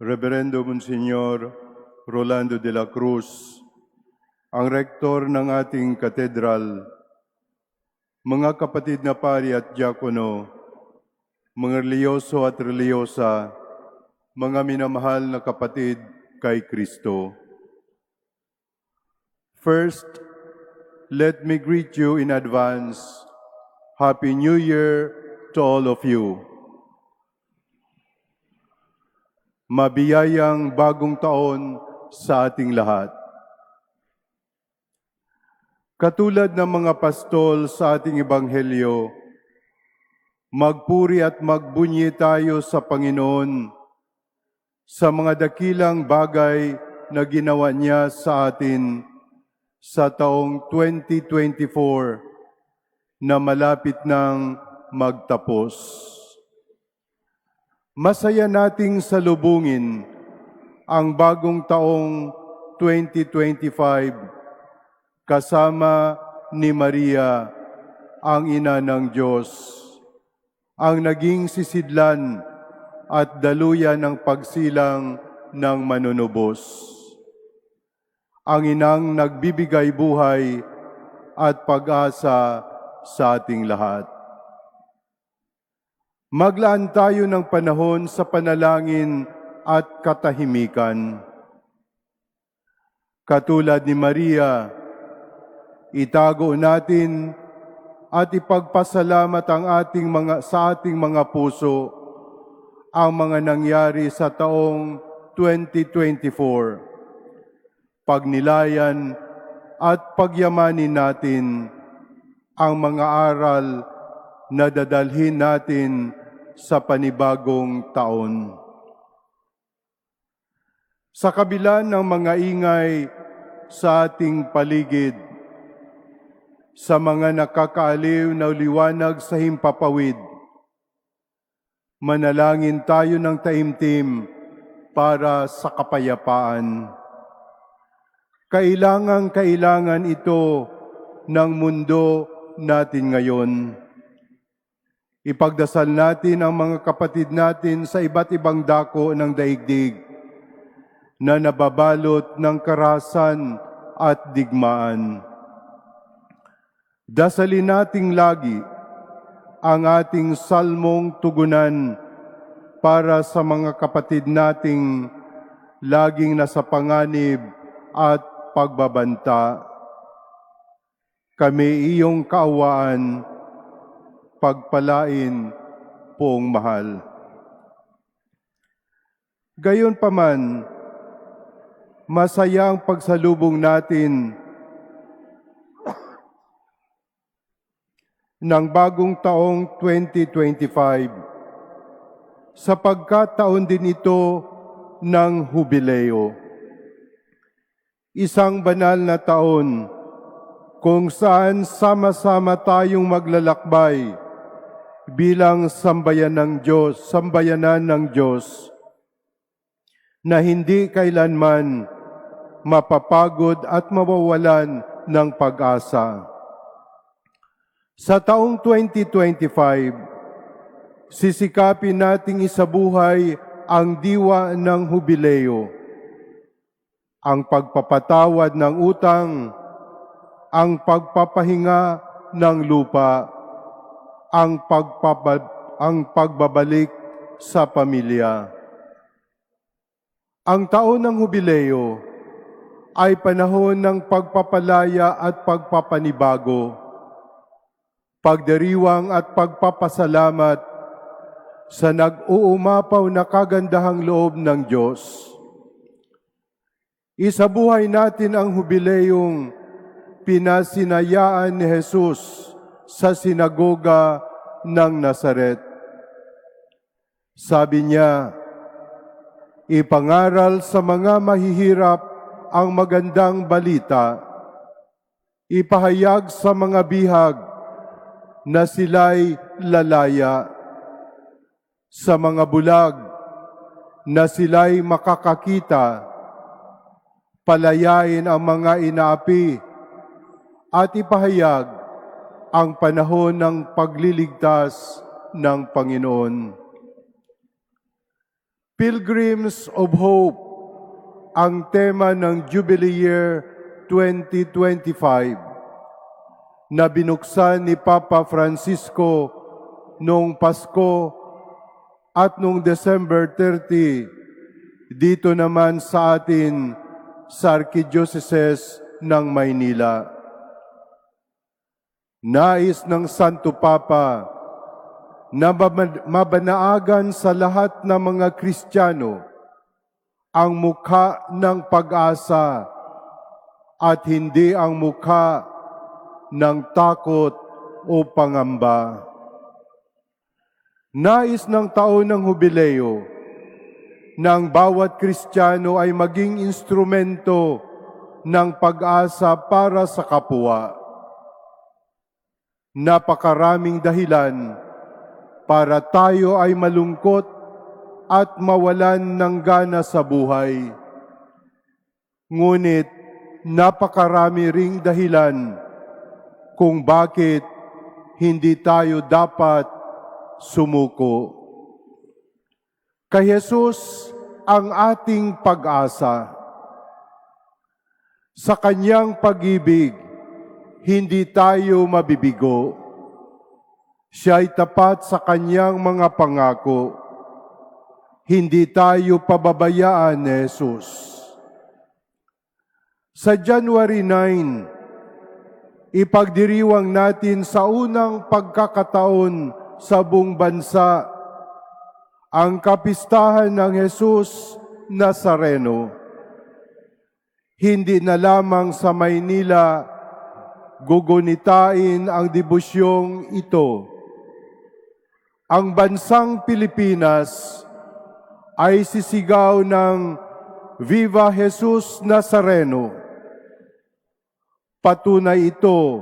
Reverendo Monsignor Rolando de la Cruz, ang rektor ng ating katedral, mga kapatid na pari at diakono, mga reliyoso at reliyosa, mga minamahal na kapatid kay Kristo. First, let me greet you in advance. Happy New Year to all of you. Mabiyayang bagong taon sa ating lahat. Katulad ng mga pastol sa ating ebanghelyo, magpuri at magbunyi tayo sa Panginoon sa mga dakilang bagay na ginawa niya sa atin sa taong 2024 na malapit nang magtapos. Masaya nating salubungin ang bagong taong 2025 kasama ni Maria, ang ina ng Diyos, ang naging sisidlan at daluyan ng pagsilang ng manunubos, ang inang nagbibigay buhay at pag-asa sa ating lahat. Maglaan tayo ng panahon sa panalangin at katahimikan. Katulad ni Maria, itago natin at ipagpasalamat sa ating mga puso ang mga nangyari sa taong 2024. Pagnilayan at pagyamanin natin ang mga aral na dadalhin natin sa panibagong taon. Sa kabila ng mga ingay sa ating paligid, sa mga nakakaaliw na liwanag sa himpapawid, manalangin tayo ng taimtim para sa kapayapaan. Kailangan ito ng mundo natin ngayon. Ipagdasal natin ang mga kapatid natin sa iba't ibang dako ng daigdig na nababalot ng karahasan at digmaan. Dasalin nating lagi ang ating salmong tugunan para sa mga kapatid nating laging nasa panganib at pagbabanta. Kami iyong kaawaan, pagpalain, Poong mahal. Gayunpaman, masaya ang pagsalubong natin ng bagong taong 2025 sapagkat taon din ito ng hubileo. Isang banal na taon kung saan sama-sama tayong maglalakbay bilang sambayanan ng Diyos na hindi kailanman mapapagod at mawawalan ng pag-asa. Sa taong 2025, sisikapin nating isabuhay ang diwa ng hubileo, ang pagpapatawad ng utang, ang pagpapahinga ng lupa, ang pagbabalik sa pamilya. Ang taon ng hubileo ay panahon ng pagpapalaya at pagpapanibago, pagdiriwang at pagpapasalamat sa nag-uumapaw na kagandahang loob ng Diyos. Isabuhay natin ang hubileyong pinasinayaan ni Jesus sa sinagoga ng Nazaret. Sabi niya, ipangaral sa mga mahihirap ang magandang balita, ipahayag sa mga bihag na sila'y lalaya, sa mga bulag na sila'y makakakita, palayain ang mga inaapi, at ipahayag ang panahon ng pagliligtas ng Panginoon. Pilgrims of Hope ang tema ng Jubilee Year 2025 na binuksan ni Papa Francisco noong Pasko at noong December 30 dito naman sa atin sa Archdiocese ng Maynila. Nais ng Santo Papa na mabanaagan sa lahat ng mga Kristiyano ang mukha ng pag-asa at hindi ang mukha ng takot o pangamba. Nais ng taon ng Hubileo ng bawat Kristiyano ay maging instrumento ng pag-asa para sa kapwa. Napakaraming dahilan para tayo ay malungkot at mawalan ng gana sa buhay. Ngunit napakarami ring dahilan kung bakit hindi tayo dapat sumuko. Kay Jesus ang ating pag-asa. Sa kanyang pag-ibig, hindi tayo mabibigo. Siya ay tapat sa kanyang mga pangako. Hindi tayo pababayaan ni Jesus. Sa January 9, ipagdiriwang natin sa unang pagkakataon sa buong bansa ang kapistahan ng Jesus Nazareno. Hindi na lamang sa Maynila gugunitain ang debusyong ito. Ang bansang Pilipinas ay sisigaw ng Viva Jesus Nazareno. Patunay ito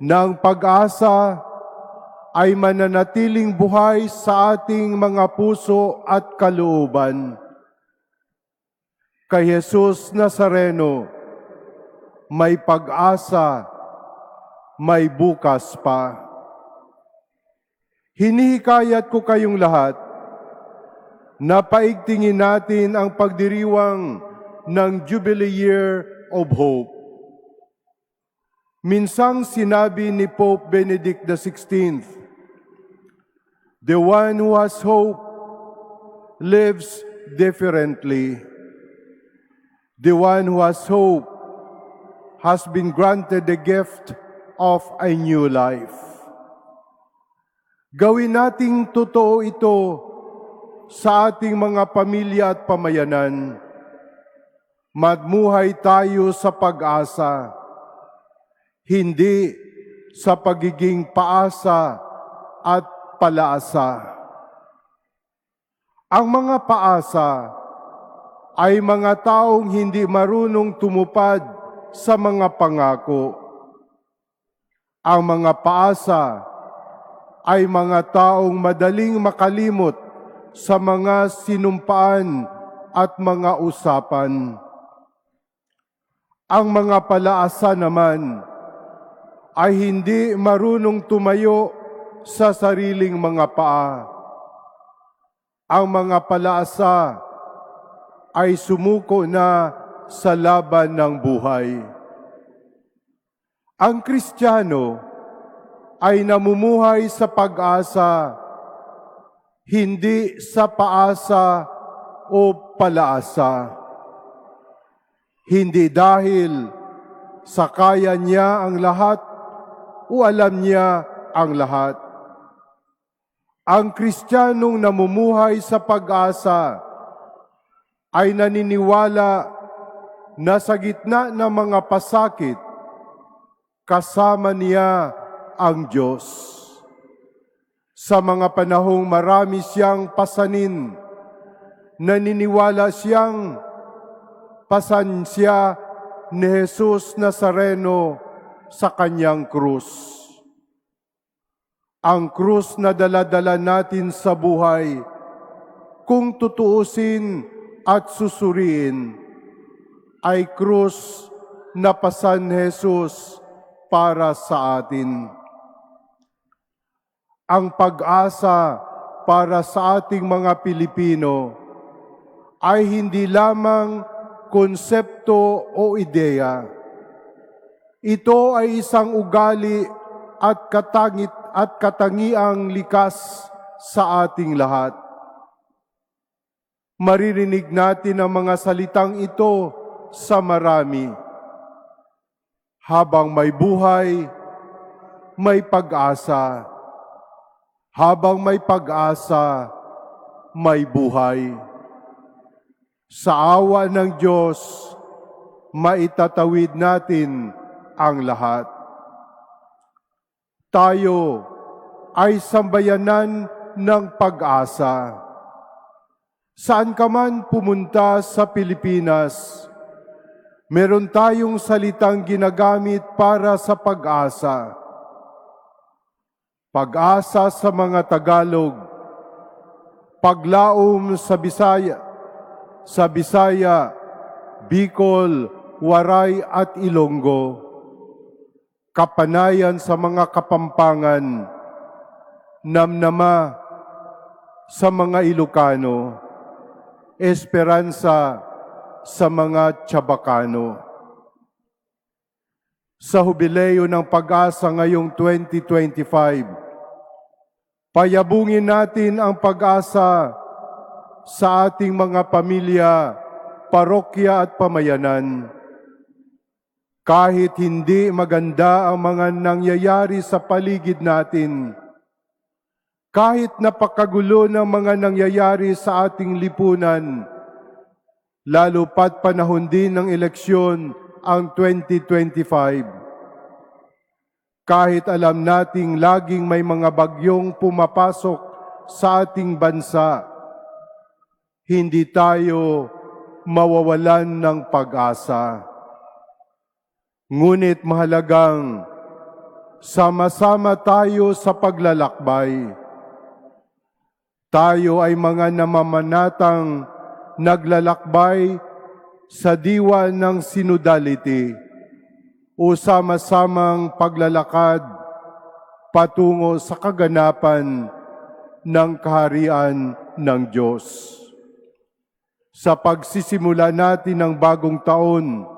ng pag-asa ay mananatiling buhay sa ating mga puso at kalooban. Kay Jesus Nazareno, may pag-asa, may bukas pa. Hinihikayat ko kayong lahat na paigtingin natin ang pagdiriwang ng Jubilee Year of Hope. Minsang sinabi ni Pope Benedict XVI, "The one who has hope lives differently. The one who has hope has been granted the gift of a new life." Gawin nating totoo ito sa ating mga pamilya at pamayanan. Magmuhay tayo sa pag-asa, hindi sa pagiging paasa at palaasa. Ang mga paasa ay mga taong hindi marunong tumupad sa mga pangako. Ang mga paasa ay mga taong madaling makalimot sa mga sinumpaan at mga usapan. Ang mga palaasa naman ay hindi marunong tumayo sa sariling mga paa. Ang mga palaasa ay sumuko na sa laban ng buhay. Ang Kristiyano ay namumuhay sa pag-asa, hindi sa paasa o palaasa. Hindi dahil sa kaya niya ang lahat o alam niya ang lahat. Ang Kristiyanong namumuhay sa pag-asa ay naniniwala na sa gitna ng mga pasakit, kasama niya ang Diyos. Sa mga panahong marami siyang pasanin, naniniwala siyang pasan siya ni Jesus Nazareno sa kanyang krus. Ang krus na dala-dala natin sa buhay, kung tutuusin at susuriin, ay krus na pasan ni Jesus para sa atin. Ang pag-asa para sa ating mga Pilipino ay hindi lamang konsepto o ideya. Ito ay isang ugali at katangiang likas sa ating lahat. Maririnig natin ang mga salitang ito sa marami. Habang may buhay, may pag-asa. Habang may pag-asa, may buhay. Sa awa ng Diyos, maitatawid natin ang lahat. Tayo ay sambayanan ng pag-asa. Saan ka man pumunta sa Pilipinas, meron tayong salitang ginagamit para sa pag-asa. Pag-asa sa mga Tagalog, paglaom sa Bisaya, Bicol, Waray at Ilonggo, kapanayan sa mga Kapampangan, namnama sa mga Ilocano, esperansa sa mga Chabacano. Sa Hubileo ng Pag-asa ngayong 2025, payabungin natin ang pag-asa sa ating mga pamilya, parokya at pamayanan. Kahit hindi maganda ang mga nangyayari sa paligid natin, kahit napakagulo ng mga nangyayari sa ating lipunan, lalo pat panahon din ng eleksyon ang 2025. Kahit alam nating laging may mga bagyong pumapasok sa ating bansa, hindi tayo mawawalan ng pag-asa. Ngunit mahalagang sama-sama tayo sa paglalakbay. Tayo ay mga namamanatang naglalakbay sa diwa ng synodality o sama-samang paglalakad patungo sa kaganapan ng kaharian ng Diyos. Sa pagsisimula natin ng bagong taon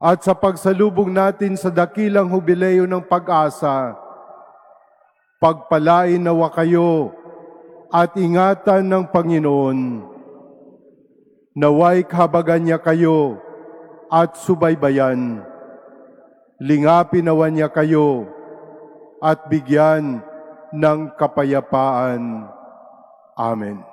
at sa pagsalubong natin sa dakilang Hubileo ng Pag-asa, pagpalain nawa kayo at ingatan ng Panginoon. Naway kahabagan niya kayo at subaybayan. Lingapin nawa niya kayo at bigyan ng kapayapaan. Amen.